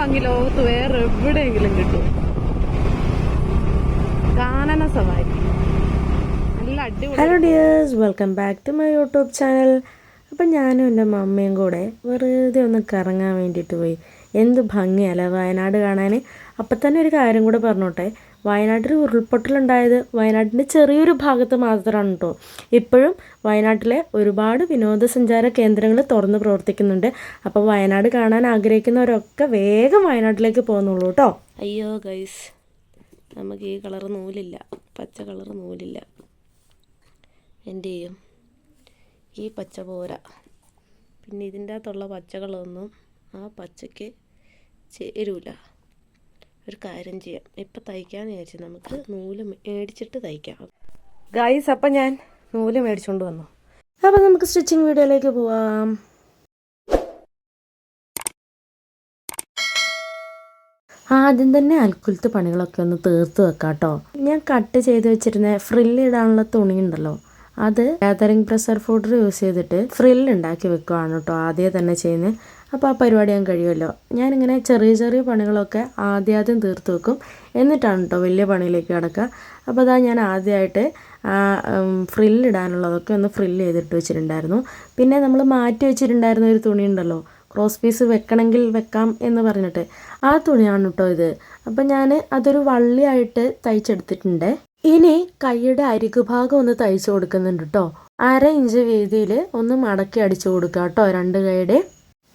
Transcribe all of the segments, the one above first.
ഭംഗി ലോകത്ത് വേറെ എവിടെയെങ്കിലും കിട്ടും. കാനന സവാരി നല്ല അടിപൊളി. Hello dears, welcome back to my YouTube channel. അപ്പം ഞാനും എൻ്റെ മമ്മയും കൂടെ വെറുതെ ഒന്ന് കറങ്ങാൻ വേണ്ടിയിട്ട് പോയി. എന്ത് ഭംഗിയല്ലേ വയനാട് കാണാൻ. അപ്പം തന്നെ ഒരു കാര്യം കൂടെ പറഞ്ഞോട്ടെ, വയനാട്ടിൽ ഉരുൾപൊട്ടലുണ്ടായത് വയനാട്ടിൻ്റെ ചെറിയൊരു ഭാഗത്ത് മാത്രമാണ് കേട്ടോ. ഇപ്പോഴും വയനാട്ടിലെ ഒരുപാട് വിനോദസഞ്ചാര കേന്ദ്രങ്ങൾ തുറന്ന് പ്രവർത്തിക്കുന്നുണ്ട്. അപ്പോൾ വയനാട് കാണാൻ ആഗ്രഹിക്കുന്നവരൊക്കെ വേഗം വയനാട്ടിലേക്ക് പോകുന്നുള്ളൂ കേട്ടോ. അയ്യോ ഗൈസ്, നമുക്ക് ഈ കളർ നൂലില്ല, പച്ച കളർ നൂലില്ല. എന്ത് ചെയ്യും? ഈ പച്ച പോരാ. പിന്നെ ഇതിൻ്റെ അകത്തുള്ള പച്ചകളൊന്നും ആ പച്ചയ്ക്ക് ചേരൂല. ഒരു കാര്യം ചെയ്യാം, ഇപ്പം തയ്ക്കാമെന്ന് വിചാരിച്ചു. നമുക്ക് നൂല് മേടിച്ചിട്ട് തയ്ക്കാം ഗൈസ്. അപ്പം ഞാൻ നൂല് മേടിച്ചുകൊണ്ട് വന്നു. അപ്പം നമുക്ക് സ്റ്റിച്ചിങ് വീഡിയോയിലേക്ക് പോവാം. ആദ്യം തന്നെ അൽക്കുലത്തെ പണികളൊക്കെ ഒന്ന് തീർത്ത് വെക്കാം കേട്ടോ. ഞാൻ കട്ട് ചെയ്ത് വെച്ചിരുന്ന ഫ്രില്ലിടാനുള്ള തുണി ഉണ്ടല്ലോ, അത് ഗാദറിംഗ് പ്രഷർ പൗഡർ യൂസ് ചെയ്തിട്ട് ഫ്രില്ല് ഉണ്ടാക്കി വെക്കുവാണ് കേട്ടോ ആദ്യം തന്നെ ചെയ്യുന്നത്. അപ്പോൾ ആ പരിപാടി ഞാൻ കഴിയുമല്ലോ. ഞാനിങ്ങനെ ചെറിയ ചെറിയ പണികളൊക്കെ ആദ്യം തീർത്ത് വെക്കും, എന്നിട്ടാണ് കേട്ടോ വലിയ പണിയിലേക്ക് കിടക്കുക. അപ്പോൾ അതാ ഞാൻ ആദ്യമായിട്ട് ഫ്രില്ലിടാനുള്ളതൊക്കെ ഒന്ന് ഫ്രില്ല് ചെയ്തിട്ട് വെച്ചിട്ടുണ്ടായിരുന്നു. പിന്നെ നമ്മൾ മാറ്റി വെച്ചിട്ടുണ്ടായിരുന്ന ഒരു തുണി ഉണ്ടല്ലോ, ക്രോസ് പീസ് വെക്കണമെങ്കിൽ വെക്കാം എന്ന് പറഞ്ഞിട്ട്, ആ തുണിയാണ് കേട്ടോ ഇത്. അപ്പം ഞാൻ അതൊരു വള്ളിയായിട്ട് തയ്ച്ചെടുത്തിട്ടുണ്ട്. ഇനി കൈയുടെ അരികു ഭാഗം ഒന്ന് തയ്ച്ചു കൊടുക്കുന്നുണ്ട് കേട്ടോ. 1/2 ഇഞ്ച് വീതിയിൽ ഒന്ന് മടക്കി അടിച്ചു കൊടുക്കുക കേട്ടോ രണ്ട് കൈയുടെ.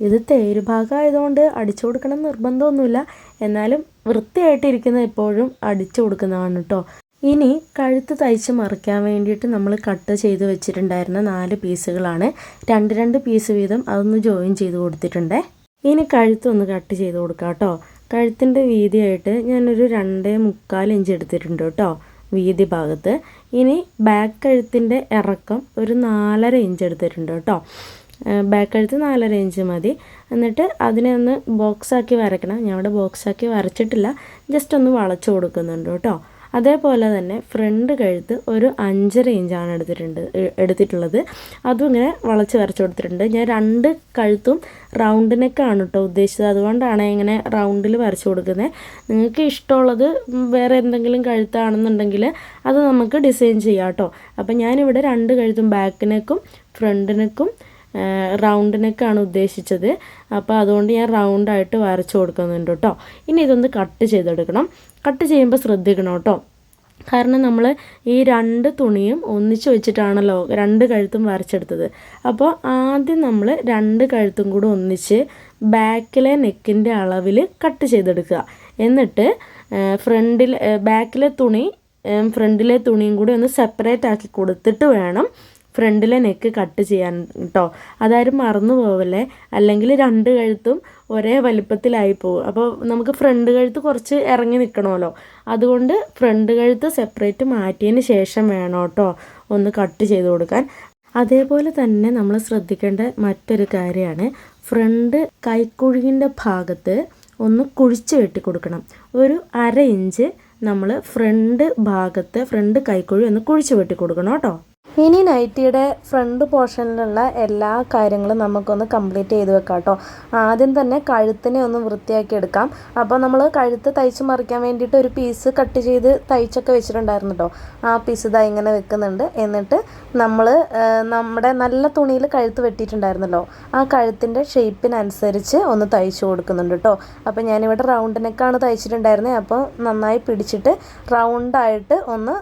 ഇത് തേര് ഭാഗമായതുകൊണ്ട് അടിച്ചു കൊടുക്കണം നിർബന്ധമൊന്നുമില്ല, എന്നാലും വൃത്തിയായിട്ടിരിക്കുന്ന എപ്പോഴും അടിച്ചു കൊടുക്കുന്നതാണ് കേട്ടോ. ഇനി കഴുത്ത് തയ്ച്ച് മറിക്കാൻ വേണ്ടിയിട്ട് നമ്മൾ കട്ട് ചെയ്ത് വെച്ചിട്ടുണ്ടായിരുന്ന 4 പീസുകളാണ്. 2 പീസ് വീതം അതൊന്ന് ജോയിൻ ചെയ്ത് കൊടുത്തിട്ടുണ്ട്. ഇനി കഴുത്തൊന്ന് കട്ട് ചെയ്ത് കൊടുക്കാം കേട്ടോ. കഴുത്തിൻ്റെ വീതിയായിട്ട് ഞാനൊരു 2.25 ഇഞ്ച് എടുത്തിട്ടുണ്ട് കേട്ടോ വീതി ഭാഗത്ത്. ഇനി ബാക്ക് കഴുത്തിൻ്റെ ഇറക്കം ഒരു 4.5 ഇഞ്ച് എടുത്തിട്ടുണ്ട് കേട്ടോ. ബാക്ക് കഴുത്ത് 4.5 ഇഞ്ച് മതി. എന്നിട്ട് അതിനെ ഒന്ന് ബോക്സാക്കി വരയ്ക്കണം. ഞാൻ ഇവിടെ ബോക്സാക്കി വരച്ചിട്ടില്ല, ജസ്റ്റ് ഒന്ന് വളച്ചു കൊടുക്കുന്നുണ്ട് കേട്ടോ. അതേപോലെ തന്നെ ഫ്രണ്ട് കഴുത്ത് ഒരു 5.5 ഇഞ്ചാണ് എടുത്തിട്ടുള്ളത്. അതും ഇങ്ങനെ വളച്ച് വരച്ചു കൊടുത്തിട്ടുണ്ട്. ഞാൻ 2 കഴുത്തും റൗണ്ട് നെക്കാണ് കേട്ടോ ഉദ്ദേശിച്ചത്, അതുകൊണ്ടാണ് ഇങ്ങനെ റൗണ്ടിൽ വരച്ചു കൊടുക്കുന്നത്. നിങ്ങൾക്ക് ഇഷ്ടമുള്ളത് വേറെ എന്തെങ്കിലും കഴുത്താണെന്നുണ്ടെങ്കിൽ അത് നമുക്ക് ഡിസൈൻ ചെയ്യാം കേട്ടോ. അപ്പം ഞാനിവിടെ 2 കഴുത്തും ബാക്ക് നെക്കും ഫ്രണ്ട് നെക്കും റൗണ്ട് നെക്കാണ് ഉദ്ദേശിച്ചത്. അപ്പോൾ അതുകൊണ്ട് ഞാൻ റൗണ്ടായിട്ട് വരച്ചു കൊടുക്കുന്നുണ്ട് കേട്ടോ. ഇനി ഇതൊന്ന് കട്ട് ചെയ്തെടുക്കണം. കട്ട് ചെയ്യുമ്പോൾ ശ്രദ്ധിക്കണം കേട്ടോ, കാരണം നമ്മൾ ഈ 2 തുണിയും ഒന്നിച്ച് വെച്ചിട്ടാണല്ലോ 2 കഴുത്തും വരച്ചെടുത്തത്. അപ്പോൾ ആദ്യം നമ്മൾ 2 കഴുത്തും കൂടെ ഒന്നിച്ച് ബാക്കിലെ നെക്കിൻ്റെ അളവിൽ കട്ട് ചെയ്തെടുക്കുക. എന്നിട്ട് ബാക്കിലെ തുണി ഫ്രണ്ടിലെ തുണിയും കൂടി ഒന്ന് സെപ്പറേറ്റ് ആക്കി കൊടുത്തിട്ട് വേണം ഫ്രണ്ടിലെ നെക്ക് കട്ട് ചെയ്യാൻ കേട്ടോ. അതാരും മറന്നു പോവല്ലേ, അല്ലെങ്കിൽ 2 കഴുത്തും ഒരേ വലിപ്പത്തിലായി പോകും. അപ്പോൾ നമുക്ക് ഫ്രണ്ട് കഴുത്ത് കുറച്ച് ഇറങ്ങി നിൽക്കണമല്ലോ, അതുകൊണ്ട് ഫ്രണ്ട് കഴുത്ത് സെപ്പറേറ്റ് മാറ്റിയതിന് ശേഷം വേണം കേട്ടോ ഒന്ന് കട്ട് ചെയ്ത് കൊടുക്കാൻ. അതേപോലെ തന്നെ നമ്മൾ ശ്രദ്ധിക്കേണ്ട മറ്റൊരു കാര്യമാണ്, ഫ്രണ്ട് കൈക്കുഴിൻ്റെ ഭാഗത്ത് ഒന്ന് കുഴിച്ച് വെട്ടി കൊടുക്കണം. ഒരു 1/2 ഇഞ്ച് നമ്മൾ ഫ്രണ്ട് കൈക്കുഴി ഒന്ന് കുഴിച്ച് വെട്ടി കൊടുക്കണം കേട്ടോ. ഇനി നൈറ്റിയുടെ ഫ്രണ്ട് പോർഷനിലുള്ള എല്ലാ കാര്യങ്ങളും നമുക്കൊന്ന് കംപ്ലീറ്റ് ചെയ്ത് വെക്കാം കേട്ടോ. ആദ്യം തന്നെ കഴുത്തിനെ ഒന്ന് വൃത്തിയാക്കി എടുക്കാം. അപ്പോൾ നമ്മൾ കഴുത്ത് തയ്ച്ച് മറിക്കാൻ വേണ്ടിയിട്ട് ഒരു പീസ് കട്ട് ചെയ്ത് തയ്ച്ചൊക്കെ വെച്ചിട്ടുണ്ടായിരുന്നു കേട്ടോ. ആ പീസ് ഇതാ ഇങ്ങനെ വെക്കുന്നുണ്ട്. എന്നിട്ട് നമ്മൾ നമ്മുടെ നല്ല തുണിയിൽ കഴുത്ത് വെട്ടിയിട്ടുണ്ടായിരുന്നല്ലോ, ആ കഴുത്തിൻ്റെ ഷേപ്പിനനുസരിച്ച് ഒന്ന് തയ്ച്ച് കൊടുക്കുന്നുണ്ട് കേട്ടോ. അപ്പോൾ ഞാനിവിടെ റൗണ്ട് നെക്കാണ് തയ്ച്ചിട്ടുണ്ടായിരുന്നത്. അപ്പോൾ നന്നായി പിടിച്ചിട്ട് റൗണ്ടായിട്ട് ഒന്ന്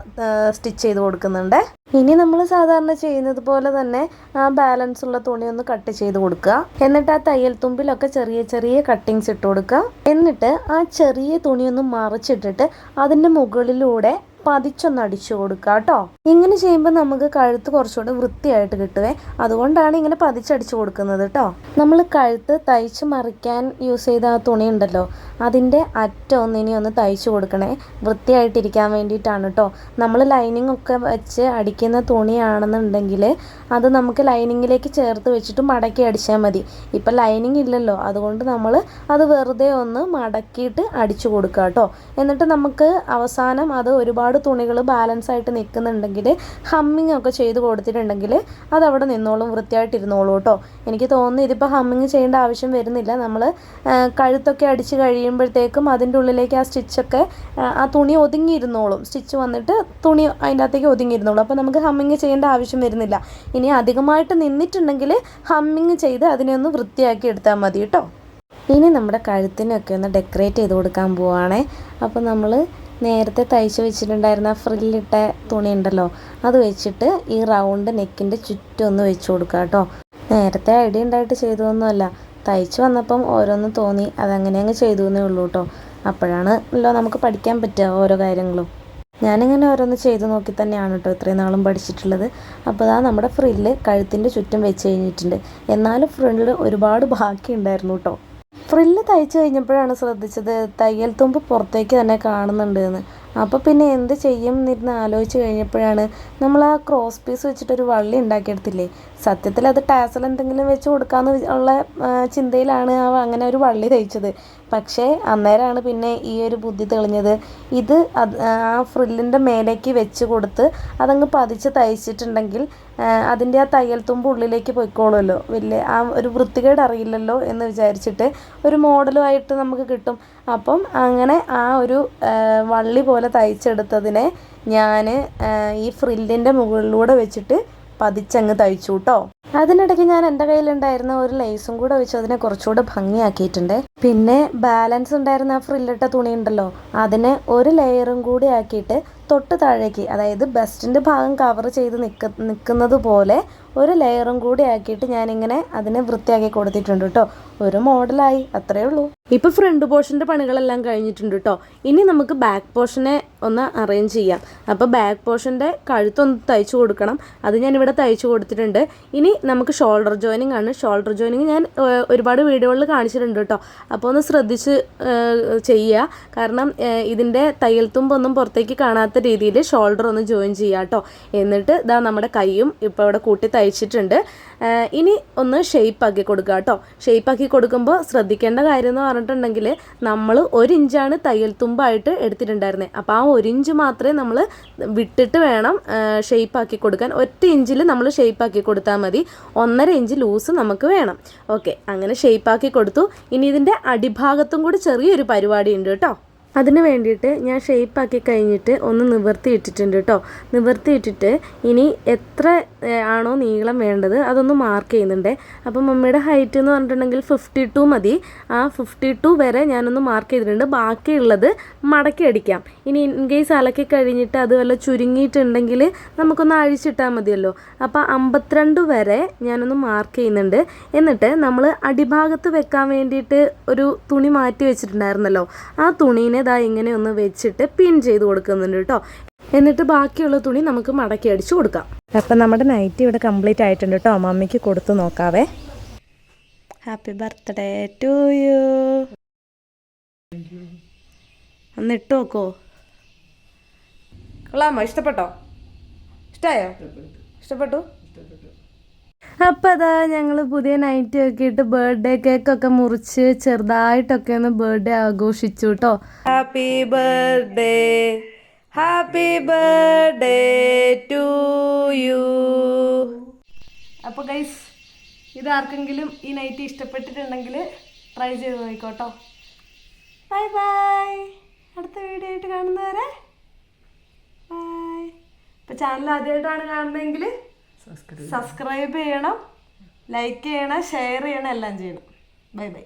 സ്റ്റിച്ച് ചെയ്ത് കൊടുക്കുന്നുണ്ട്. ഇനി നമ്മൾ സാധാരണ ചെയ്യുന്നത് പോലെ തന്നെ ആ ബാലൻസ് ഉള്ള തുണി ഒന്ന് കട്ട് ചെയ്ത് കൊടുക്കുക. എന്നിട്ട് ആ തയ്യൽ തുമ്പിലൊക്കെ ചെറിയ ചെറിയ കട്ടിങ്സ് ഇട്ട് കൊടുക്കുക. എന്നിട്ട് ആ ചെറിയ തുണി ഒന്ന് മറിച്ചിട്ടിട്ട് അതിൻ്റെ മുകളിലൂടെ പതിച്ചൊന്ന് അടിച്ചു കൊടുക്കുക കേട്ടോ. ഇങ്ങനെ ചെയ്യുമ്പോൾ നമുക്ക് കഴുത്ത് കുറച്ചുകൂടി വൃത്തിയായിട്ട് കിട്ടുവേ, അതുകൊണ്ടാണ് ഇങ്ങനെ പതിച്ചടിച്ചു കൊടുക്കുന്നത് കേട്ടോ. നമ്മൾ കഴുത്ത് തയ്ച്ച് മറിക്കാൻ യൂസ് ചെയ്ത ആ തുണി ഉണ്ടല്ലോ, അതിൻ്റെ അറ്റം ഇനി ഒന്ന് തയ്ച്ചു കൊടുക്കണേ, വൃത്തിയായിട്ടിരിക്കാൻ വേണ്ടിയിട്ടാണ് കേട്ടോ. നമ്മൾ ലൈനിങ് ഒക്കെ വെച്ച് അടിക്കുന്ന തുണിയാണെന്നുണ്ടെങ്കിൽ അത് നമുക്ക് ലൈനിങ്ങിലേക്ക് ചേർത്ത് വെച്ചിട്ട് മടക്കി അടിച്ചാൽ മതി. ഇപ്പം ലൈനിങ് ഇല്ലല്ലോ, അതുകൊണ്ട് നമ്മൾ അത് വെറുതെ ഒന്ന് മടക്കിയിട്ട് അടിച്ചു കൊടുക്കുക കേട്ടോ. എന്നിട്ട് നമുക്ക് അവസാനം അത് ഒരുപാട് ഒരുപാട് തുണികൾ ബാലൻസ് ആയിട്ട് നിൽക്കുന്നുണ്ടെങ്കിൽ ഹമ്മിങ് ഒക്കെ ചെയ്ത് കൊടുത്തിട്ടുണ്ടെങ്കിൽ അതവിടെ നിന്നോളും, വൃത്തിയായിട്ടിരുന്നോളൂ കേട്ടോ. എനിക്ക് തോന്നുന്നു ഇതിപ്പോൾ ഹമ്മിങ് ചെയ്യേണ്ട ആവശ്യം വരുന്നില്ല. നമ്മൾ കഴുത്തൊക്കെ അടിച്ച് കഴിയുമ്പോഴത്തേക്കും അതിൻ്റെ ഉള്ളിലേക്ക് ആ സ്റ്റിച്ചൊക്കെ ആ തുണി ഒതുങ്ങിയിരുന്നോളും. സ്റ്റിച്ച് വന്നിട്ട് തുണി അതിൻ്റെ അകത്തേക്ക് ഒതുങ്ങിയിരുന്നോളും. അപ്പോൾ നമുക്ക് ഹമ്മിങ് ചെയ്യേണ്ട ആവശ്യം വരുന്നില്ല. ഇനി അധികമായിട്ട് നിന്നിട്ടുണ്ടെങ്കിൽ ഹമ്മിങ് ചെയ്ത് അതിനെ ഒന്ന് വൃത്തിയാക്കി എടുത്താൽ മതി കേട്ടോ. ഇനി നമ്മുടെ കഴുത്തിനൊക്കെ ഒന്ന് ഡെക്കറേറ്റ് ചെയ്ത് കൊടുക്കാൻ പോവുകയാണേ. അപ്പോൾ നമ്മൾ നേരത്തെ തയ്ച്ച് വെച്ചിട്ടുണ്ടായിരുന്ന ഫ്രില്ലിട്ട തുണി ഉണ്ടല്ലോ, അത് വെച്ചിട്ട് ഈ റൗണ്ട് നെക്കിൻ്റെ ചുറ്റും ഒന്ന് വെച്ച് കൊടുക്കുക കേട്ടോ. നേരത്തെ ഐഡിയ ഉണ്ടായിട്ട് ചെയ്തതൊന്നുമല്ല, തയ്ച്ച് വന്നപ്പം ഓരോന്ന് തോന്നി, അതങ്ങനെ അങ്ങ് ചെയ്തു എന്നേ ഉള്ളൂ കേട്ടോ. അപ്പോഴാണല്ലോ നമുക്ക് പഠിക്കാൻ പറ്റുക ഓരോ കാര്യങ്ങളും. ഞാനിങ്ങനെ ഓരോന്ന് ചെയ്ത് നോക്കി തന്നെയാണ് കേട്ടോ ഇത്രയും നാളും പഠിച്ചിട്ടുള്ളത്. അപ്പോൾ അതാ നമ്മുടെ ഫ്രില്ല് കഴുത്തിൻ്റെ ചുറ്റും വെച്ച് കഴിഞ്ഞിട്ടുണ്ട്. എന്നാലും ഫ്രില്ല് ഒരുപാട് ബാക്കി ഉണ്ടായിരുന്നു കേട്ടോ. ഫ്രില്ല് തയ്ച്ച് കഴിഞ്ഞപ്പോഴാണ് ശ്രദ്ധിച്ചത് തയ്യൽ തുമ്പ് പുറത്തേക്ക് തന്നെ കാണുന്നുണ്ട് എന്ന്. അപ്പോൾ പിന്നെ എന്ത് ചെയ്യും എന്നിരുന്ന് ആലോചിച്ച് കഴിഞ്ഞപ്പോഴാണ് നമ്മൾ ആ ക്രോസ് പീസ് വെച്ചിട്ടൊരു വള്ളി ഉണ്ടാക്കിയെടുത്തില്ലേ. സത്യത്തിൽ അത് ടാസൽ എന്തെങ്കിലും വെച്ച് കൊടുക്കാമെന്ന് ഉള്ള ചിന്തയിലാണ് അങ്ങനെ ഒരു വള്ളി തയ്ച്ചത്. പക്ഷേ അന്നേരമാണ് പിന്നെ ഈ ഒരു ബുദ്ധി തെളിഞ്ഞത്. ഇത് ആ ഫ്രില്ലിൻ്റെ മേലേക്ക് വെച്ച് കൊടുത്ത് അതങ്ങ് പതിച്ച് തയ്ച്ചിട്ടുണ്ടെങ്കിൽ അതിൻ്റെ ആ തയ്യൽ തുമ്പ് ഉള്ളിലേക്ക് പോയിക്കോളുമല്ലോ, വലിയ ആ ഒരു വൃത്തികേട് അറിയില്ലല്ലോ എന്ന് വിചാരിച്ചിട്ട് ഒരു മോഡലുമായിട്ട് നമുക്ക് കിട്ടും. അപ്പം അങ്ങനെ ആ ഒരു വള്ളി പോലെ തയ്ച്ചെടുത്തതിനെ ഞാൻ ഈ ഫ്രില്ലിൻ്റെ മുകളിലൂടെ വെച്ചിട്ട് പതിച്ചങ്ങ് തയ്ച്ചു കേട്ടോ. അതിനിടയ്ക്ക് ഞാൻ എൻ്റെ കയ്യിലുണ്ടായിരുന്ന ഒരു ലേസും കൂടെ വെച്ച് അതിനെ കുറച്ചുകൂടെ ഭംഗിയാക്കിയിട്ടുണ്ട്. പിന്നെ ബാലൻസ് ഉണ്ടായിരുന്ന ആ ഫ്രില്ലിട്ട തുണി ഉണ്ടല്ലോ, അതിനെ ഒരു ലെയറും കൂടി ആക്കിയിട്ട് തൊട്ട് താഴേക്ക്, അതായത് ബസ്റ്റിൻ്റെ ഭാഗം കവർ ചെയ്ത് നിൽക്കുന്നത് പോലെ ഒരു ലെയറും കൂടി ആക്കിയിട്ട് ഞാനിങ്ങനെ അതിനെ വൃത്തിയാക്കി കൊടുത്തിട്ടുണ്ട് കേട്ടോ. ഒരു മോഡലായി, അത്രയേ ഉള്ളൂ. ഇപ്പോൾ ഫ്രണ്ട് പോർഷൻ്റെ പണികളെല്ലാം കഴിഞ്ഞിട്ടുണ്ട് കേട്ടോ. ഇനി നമുക്ക് ബാക്ക് പോർഷനെ ഒന്ന് അറേഞ്ച് ചെയ്യാം. അപ്പോൾ ബാക്ക് പോർഷൻ്റെ കഴുത്തൊന്ന് തയ്ച്ചു കൊടുക്കണം. അത് ഞാനിവിടെ തയ്ച്ചു കൊടുത്തിട്ടുണ്ട്. ഇനി നമുക്ക് ഷോൾഡർ ജോയിനിങ് ആണ്. ഷോൾഡർ ജോയിനിങ് ഞാൻ ഒരുപാട് വീഡിയോകളിൽ കാണിച്ചിട്ടുണ്ട് കേട്ടോ. അപ്പോൾ ഒന്ന് ശ്രദ്ധിച്ച് ചെയ്യുക. കാരണം ഇതിൻ്റെ തയ്യൽ തുമ്പൊന്നും പുറത്തേക്ക് കാണാത്ത രീതിയിൽ ഷോൾഡർ ഒന്ന് ജോയിൻ ചെയ്യുക കേട്ടോ. എന്നിട്ട് ഇതാ നമ്മുടെ കൈയും ഇപ്പോൾ ഇവിടെ കൂട്ടി തയ്ച്ചിട്ടുണ്ട്. ഇനി ഒന്ന് ഷേപ്പാക്കി കൊടുക്കുക കേട്ടോ. ഷേപ്പാക്കി കൊടുക്കുമ്പോൾ ശ്രദ്ധിക്കേണ്ട കാര്യം എന്ന് പറഞ്ഞിട്ടുണ്ടെങ്കിൽ നമ്മൾ 1 ഇഞ്ചാണ് തയ്യൽ തുമ്പായിട്ട് എടുത്തിട്ടുണ്ടായിരുന്നത്. അപ്പോൾ ആ 1 ഇഞ്ച് മാത്രമേ നമ്മൾ വിട്ടിട്ട് വേണം ഷേപ്പാക്കി കൊടുക്കാൻ. 1 ഇഞ്ചിൽ നമ്മൾ ഷേപ്പാക്കി കൊടുത്താൽ മതി. 1.5 ഇഞ്ച് ലൂസ് നമുക്ക് വേണം. ഓക്കെ, അങ്ങനെ ഷേപ്പാക്കി കൊടുത്തു. ഇനി ഇതിൻ്റെ അടിഭാഗത്തും കൂടി ചെറിയൊരു പരിപാടി ഉണ്ട് കേട്ടോ. അതിന് വേണ്ടിയിട്ട് ഞാൻ ഷേപ്പാക്കി കഴിഞ്ഞിട്ട് ഒന്ന് നിവർത്തിയിട്ടിട്ടുണ്ട് കേട്ടോ. നിവർത്തിയിട്ടിട്ട് ഇനി എത്ര ആണോ നീളം വേണ്ടത് അതൊന്ന് മാർക്ക് ചെയ്യുന്നുണ്ട്. അപ്പം മമ്മിയുടെ ഹൈറ്റ് എന്ന് പറഞ്ഞിട്ടുണ്ടെങ്കിൽ 52 മതി. ആ 52 വരെ ഞാനൊന്ന് മാർക്ക് ചെയ്തിട്ടുണ്ട്. ബാക്കിയുള്ളത് മടക്കി അടിക്കാം. ഇനി ഇൻ കേസ് അലക്കി കഴിഞ്ഞിട്ട് അത് വല്ല ചുരുങ്ങിയിട്ടുണ്ടെങ്കിൽ നമുക്കൊന്ന് അഴിച്ചിട്ടാൽ മതിയല്ലോ. അപ്പോൾ 52 വരെ ഞാനൊന്ന് മാർക്ക് ചെയ്യുന്നുണ്ട്. എന്നിട്ട് നമ്മൾ അടിഭാഗത്ത് വെക്കാൻ വേണ്ടിയിട്ട് ഒരു തുണി മാറ്റി വെച്ചിട്ടുണ്ടായിരുന്നല്ലോ, ആ തുണീനെ ഇതാ ഇങ്ങനെ ഒന്ന് വെച്ചിട്ട് പിൻ ചെയ്ത് കൊടുക്കുന്നുണ്ട് കേട്ടോ. എന്നിട്ട് ബാക്കിയുള്ള തുണി നമുക്ക് മടക്കി അടിച്ചു കൊടുക്കാം. അപ്പം നമ്മുടെ നൈറ്റി ഇവിടെ കംപ്ലീറ്റ് ആയിട്ടുണ്ട് കേട്ടോ. മമ്മിക്ക് കൊടുത്തു നോക്കാവേ. Happy birthday to you. ഒന്ന് ഇട്ട് നോക്കോ? കൊള്ളാമോ? ഇഷ്ടപ്പെട്ടോ? ഇഷ്ടമായോ? ഇഷ്ടപ്പെട്ടു. അപ്പോൾ അതാ ഞങ്ങൾ പുതിയ നൈറ്റി ഒക്കെ ഇട്ട് ബർത്ത്ഡേ കേക്കൊക്കെ മുറിച്ച് ചെറുതായിട്ടൊക്കെ ഒന്ന് ബർത്ത്ഡേ ആഘോഷിച്ചു കേട്ടോ. Happy birthday, happy birthday to you. അപ്പോൾ ഗൈസ്, ഇതാർക്കെങ്കിലും ഈ നൈറ്റി ഇഷ്ടപ്പെട്ടിട്ടുണ്ടെങ്കിൽ ട്രൈ ചെയ്ത് നോക്കിക്കോട്ടോ. Bye bye. അടുത്ത വീഡിയോ ആയിട്ട് കാണുന്നവരെ ബൈ. ഇപ്പോൾ ചാനൽ ആദ്യമായിട്ടാണ് കാണുന്നതെങ്കിൽ സബ്സ്ക്രൈബ് ചെയ്യണം, ലൈക്ക് ചെയ്യണം, ഷെയർ ചെയ്യണം, എല്ലാം ചെയ്യണം. Bye bye.